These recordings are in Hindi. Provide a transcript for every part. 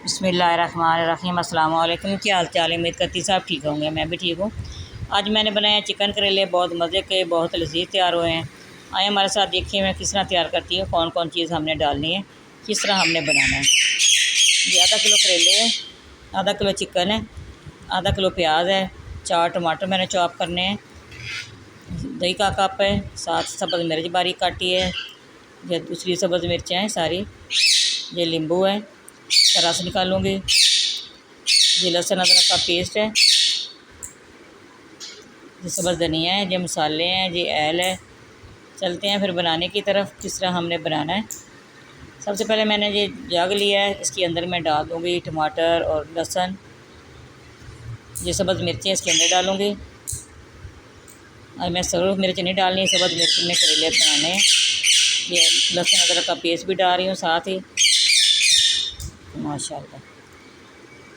बिस्मिल्लाहिर्रहमानिर्रहीम। अस्सलाम वालेकुम। क्या हाल चाल है? उम्मीद करती सब ठीक होंगे, मैं भी ठीक हूँ। आज मैंने बनाया चिकन करेले, बहुत मज़े के, बहुत लजीज तैयार हुए हैं। आए हमारे साथ देखिए मैं किस तरह तैयार करती हूँ, कौन कौन चीज़ हमने डालनी है, किस तरह हमने बनाना है। ये आधा किलो करेले है, आधा किलो चिकन है, आधा किलो प्याज है, 4 टमाटर मैंने चॉप करने हैं, दही का कप है, 7 सब्ज़ मिर्च बारीक काटी है, ये दूसरी सब्ज़ मिर्चें हैं सारी, ये नींबू है, का रस निकालूँगी, ये लहसुन अदरक का पेस्ट है, ये सब्ज़ धनिया है, ये मसाले हैं, ये ऐल है। चलते हैं फिर बनाने की तरफ, किस तरह हमने बनाना है। सबसे पहले मैंने ये जग लिया है, इसके अंदर मैं डाल दूँगी टमाटर और लहसुन, ये सब्ज़ मिर्चें इसके अंदर डालूँगी। और मैं सिर्फ मिर्च नहीं डालनी, सब्ज़ मिर्च में करेले बनाने हैं। ये लहसुन अदरक का पेस्ट भी डाल रही हूँ साथ ही, माशाल्लाह।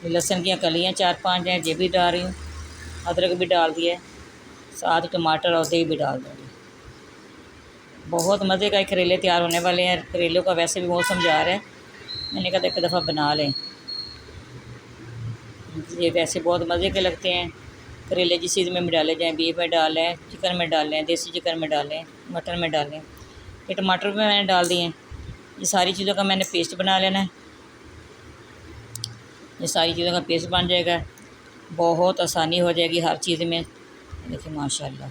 ये लहसुन की कलियाँ 4-5 हैं, ये भी डाल रही हूँ, अदरक भी डाल दिया है, साथ टमाटर और दही भी डाल दूँगी। बहुत मज़े का करेले तैयार होने वाले हैं। करेलों का वैसे भी मौसम जा रहा है, मैंने कहा एक दफ़ा बना लें। ये वैसे बहुत मज़े के लगते हैं करेले, जिस चीज़ में भी डाले जाएँ, बीफ में डालें, चिकन में डालें, देसी चिकन में डालें, मटन में डालें। ये टमाटर भी मैंने डाल दिए हैं। ये सारी चीज़ों का मैंने पेस्ट बना लेना है। ये सारी चीज़ों का पेस्ट बन जाएगा, बहुत आसानी हो जाएगी हर चीज़ में। देखिए माशाल्लाह,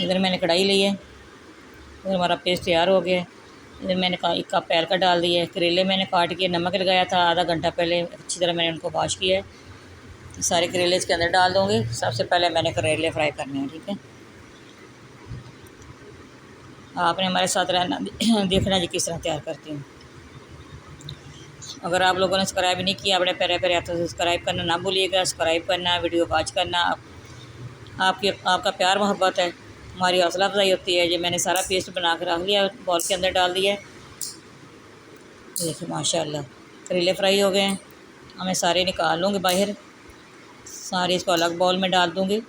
इधर मैंने कढ़ाई ली है, इधर हमारा पेस्ट तैयार हो गया है। इधर मैंने 1 कप पैर का डाल दिया है। करेले मैंने काट के नमक लगाया था आधा घंटा पहले, अच्छी तरह मैंने उनको वॉश किया है। सारे करेले इसके अंदर डाल दूँगी। सबसे पहले मैंने करेले फ्राई करने हैं, ठीक है। आपने हमारे साथ रहना, देखना जी किस तरह तैयार करती हूँ। अगर आप लोगों ने सब्सक्राइब नहीं किया, अपने प्यारे प्यारे हाथों से सब्सक्राइब करना ना भूलिएगा। सब्सक्राइब करना, वीडियो वॉच करना, आपका प्यार मोहब्बत है, हमारी हौसला अफजाई होती है। ये मैंने सारा पेस्ट बना कर रख लिया, बॉल के अंदर डाल दिया है। देखिए माशाल्लाह करेले फ्राई हो गए हैं। अब मैं सारे निकाल लूँगी बाहर, सारे इसको अलग बॉल में डाल दूँगी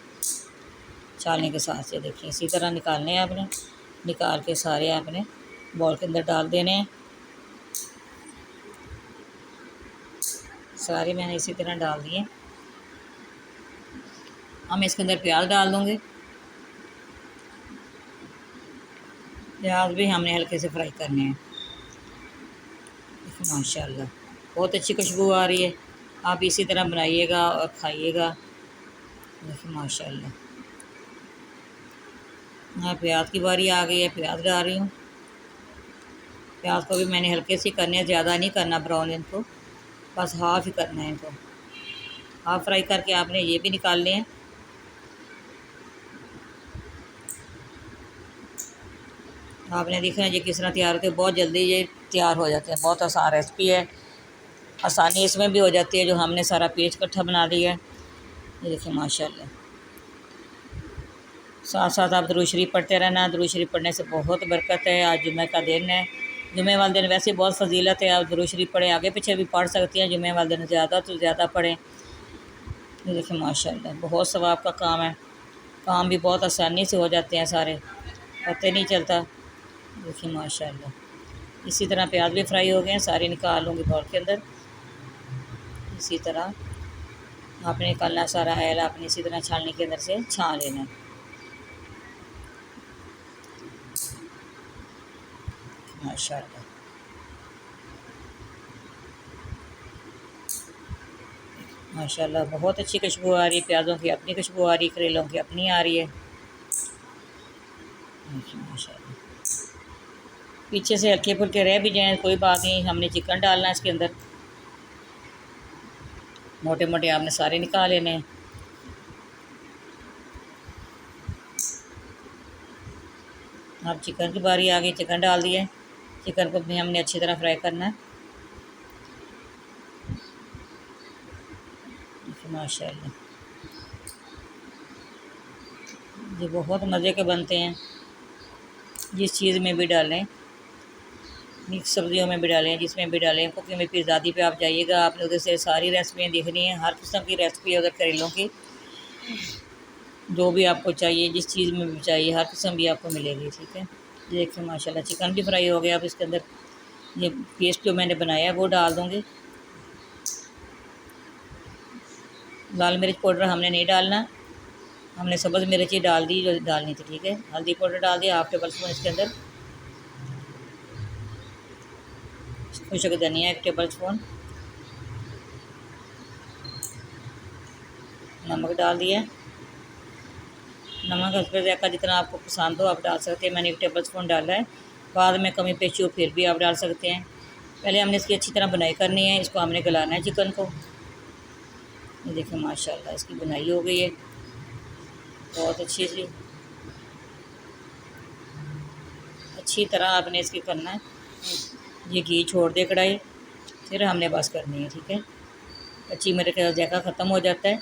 छालने के साथ से। देखिए इसी तरह निकालने हैं आपने, निकाल के सारे आपने बॉल के अंदर डाल देने हैं। सारे मैंने इसी तरह डाल दिए। अब मैं इसके अंदर प्याज डाल दूँगी। प्याज भी हमने हल्के से फ्राई करने हैं। देखिए माशाल्लाह बहुत अच्छी खुशबू आ रही है। आप इसी तरह बनाइएगा और खाइएगा। देखिए माशाल्लाह, हाँ प्याज की बारी आ गई है, प्याज डाल रही हूँ। प्याज को भी मैंने हल्के से करने हैं, ज़्यादा नहीं करना ब्राउन इनको, बस हाफ़ ही करना है इनको। हाफ़ फ्राई करके आपने ये भी निकालने हैं। आपने देखना है ये किस तरह तैयार होते हैं, बहुत जल्दी ये तैयार हो जाते हैं, बहुत आसान रेसिपी है। आसानी इसमें भी हो जाती है जो हमने सारा पेस्ट इकट्ठा बना दिया है। ये देखिए माशाल्लाह। साथ साथ आप दुरूद शरीफ पढ़ते रहना, दुरूद शरीफ पढ़ने से बहुत बरकत है। आज जुमे का दिन है, जुमे वाले दिन वैसे बहुत फजीलत है। आप दुरूद शरीफ पढ़ें, आगे पीछे भी पढ़ सकती हैं, जुमे वाले दिन ज़्यादा तो ज़्यादा पढ़ें। ये देखिए माशाल्लाह बहुत सवाब का काम है, काम भी बहुत आसानी से हो जाते हैं सारे, पता नहीं चलता। देखिए माशाल्लाह इसी तरह प्याज भी फ्राई हो गए हैं, सारे निकाल लूँगी बॉल के अंदर। इसी तरह आपने निकालना सारा ऑयल, आपने इसी तरह छानने के अंदर से छान लेना है। माशाल्लाह माशाल्लाह बहुत अच्छी खुशबू आ रही है, प्याज़ों की अपनी खुशबू आ रही है, करेलों की अपनी आ रही है। माशाल्लाह पीछे से हल्के फुल्के रह भी जाएँ कोई बात नहीं, हमने चिकन डालना है इसके अंदर। मोटे मोटे आपने सारे निकाल लेने हैं। अब चिकन की बारी आ गई, चिकन डाल दिए। चिकन को भी हमने अच्छी तरह फ्राई करना है। माशाल्लाह ये बहुत मज़े के बनते हैं, जिस चीज़ में भी डालें, मिक्स सब्जियों में भी डालें, जिसमें भी डालें। कुकिंग में पिज़्ज़ादी पे आप जाइएगा, आपने उधर से सारी रेसिपियाँ देखनी है, हर किस्म की रेसिपी है उधर करेलों की। जो भी आपको चाहिए, जिस चीज़ में भी चाहिए, हर किस्म भी आपको मिलेगी, ठीक है। देखिए माशाल्लाह चिकन भी फ्राई हो गया। अब इसके अंदर ये पेस्ट जो मैंने बनाया है वो डाल दूँगी। लाल मिर्च पाउडर हमने नहीं डालना, हमने सब्ज़ मिर्च ही डाल दी जो डालनी थी, ठीक है। हल्दी पाउडर डाल दिया हाफ टेबल स्पून इसके अंदर, खुशक धनिया 1 टेबल स्पून, नमक डाल दिया। नमक हस्बे ज़ायक़ा जितना आपको पसंद हो आप डाल सकते हैं, मैंने 1 टेबल स्पून डाला है। बाद में कमी पेशी हो फिर भी आप डाल सकते हैं। पहले हमने इसकी अच्छी तरह बुनाई करनी है, इसको हमने गलाना है चिकन को। ये देखिए माशाल्लाह इसकी बुनाई हो गई है बहुत अच्छी तरह आपने इसकी करना है। ये घी छोड़ दे कढ़ाई, फिर हमने बस करनी है, ठीक है। कच्ची मिर्च का जायका ख़त्म हो जाता है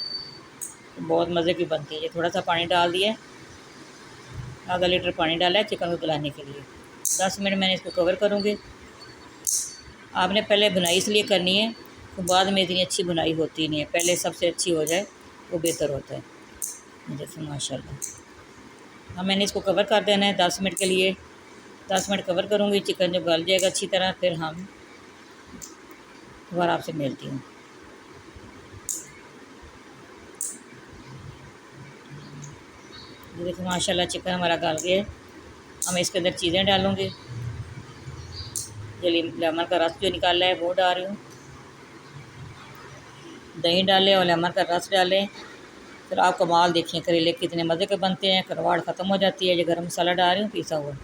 तो बहुत मज़े की बनती है। ये थोड़ा सा पानी डाल दिया है, आधा लीटर पानी डाला है चिकन को गलाने के लिए। 10 मिनट मैंने इसको कवर करूँगी। आपने पहले बुनाई इसलिए करनी है तो बाद में इतनी अच्छी बुनाई होती नहीं है, पहले सबसे अच्छी हो जाए वो बेहतर होता है। देखिए माशाल्लाह। अब मैंने इसको कवर कर देना है 10 मिनट के लिए। 10 मिनट कवर करूँगी, चिकन जब गल जाएगा अच्छी तरह फिर हम दोबारा आपसे मिलती हूँ। देखिए माशाल्लाह चिकन हमारा गल गया है। हम इसके अंदर चीज़ें डालूँगी। जो लेमन का रस जो निकाला है वो डाल रही हूँ, दही डालें और लेमन का रस डालें। फिर आप कमाल देखें करेले कितने मज़े के बनते हैं, करवाड़ ख़त्म हो जाती है। ये गरम मसाला डाल रही हूँ पिसा हुआ,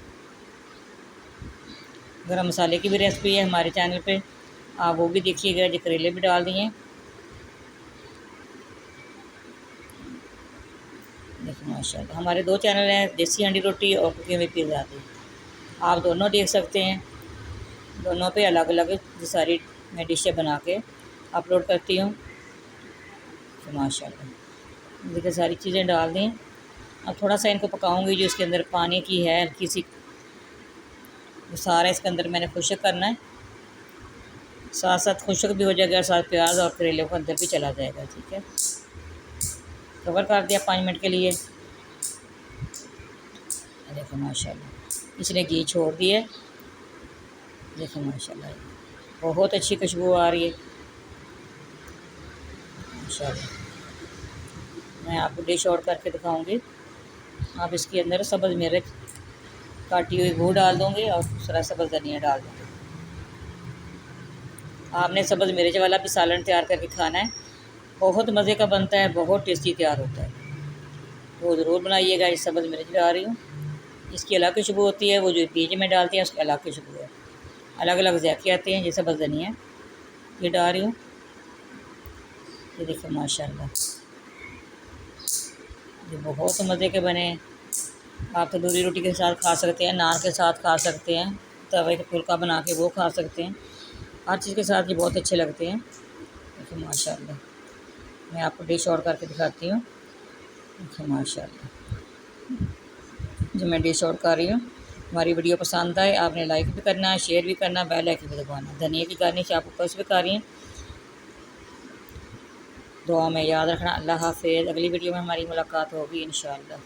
गरम मसाले की भी रेसिपी है हमारे चैनल पे, आप वो भी देखिएगा। जो करेले भी डाल दिए। देखिए माशाल्लाह हमारे 2 चैनल हैं, देसी हंडी रोटी और कुकिंग विद पिज़्ज़ादी। आप दोनों देख सकते हैं, दोनों पे अलग अलग सारी मैं डिशें बना के अपलोड करती हूँ। तो माशाल्लाह देखिए सारी चीज़ें डाल दें। अब थोड़ा सा इनको पकाऊंगी, जो इसके अंदर पानी की है हल्की सी वो सारा इसके अंदर मैंने खुश्क करना है। साथ साथ खुश्क भी हो जाएगा, साथ प्याज और करेले को अंदर भी चला जाएगा, ठीक है। कवर कर दिया 5 मिनट के लिए। देखो माशाल्लाह इसने घी छोड़ दिया। देखो माशाल्लाह बहुत अच्छी खुशबू आ रही है माशाल्लाह। मैं आपको डिश आउट करके दिखाऊंगी। आप इसके अंदर सब्ज़ मिर्च काटी हुई वो डाल दूँगी और दूसरा सब्ज़ धनिया डाल दूँगी। आपने सब्ज़ मिर्च वाला भी सालन तैयार करके खाना है, बहुत मज़े का बनता है, बहुत टेस्टी तैयार होता है। वो ज़रूर बनाइएगा। इस सब्ज़ मिर्च डाल रही हूँ, इसकी अलग खुशबू होती है, वो जो बीज में डालते हैं उसकी अलग खुशबू है, अलग अलग ज़ायके आते हैं। ये सब्ज़ धनिया ये डाल रही हूँ। ये देखिए माशाल्लाह ये बहुत मज़े के बने हैं। आप तंदूरी रोटी के साथ खा सकते हैं, नान के साथ खा सकते हैं, तवे का फुल्का बना के वो खा सकते हैं, हर चीज़ के साथ ये बहुत अच्छे लगते हैं। देखिए माशाल्लाह मैं आपको डिश आउट करके दिखाती हूँ। देखिए माशाल्लाह जो मैं डिश आउट कर रही हूँ। हमारी वीडियो पसंद आए आपने लाइक भी करना है, शेयर भी करना, बेल आइकन भी दबाना। धनिया की गार्निश आप ऊपर से भी कर रही हैं। दुआ में याद रखना। अल्लाह हाफ़िज़। अगली वीडियो में हमारी मुलाकात होगी इंशाअल्लाह।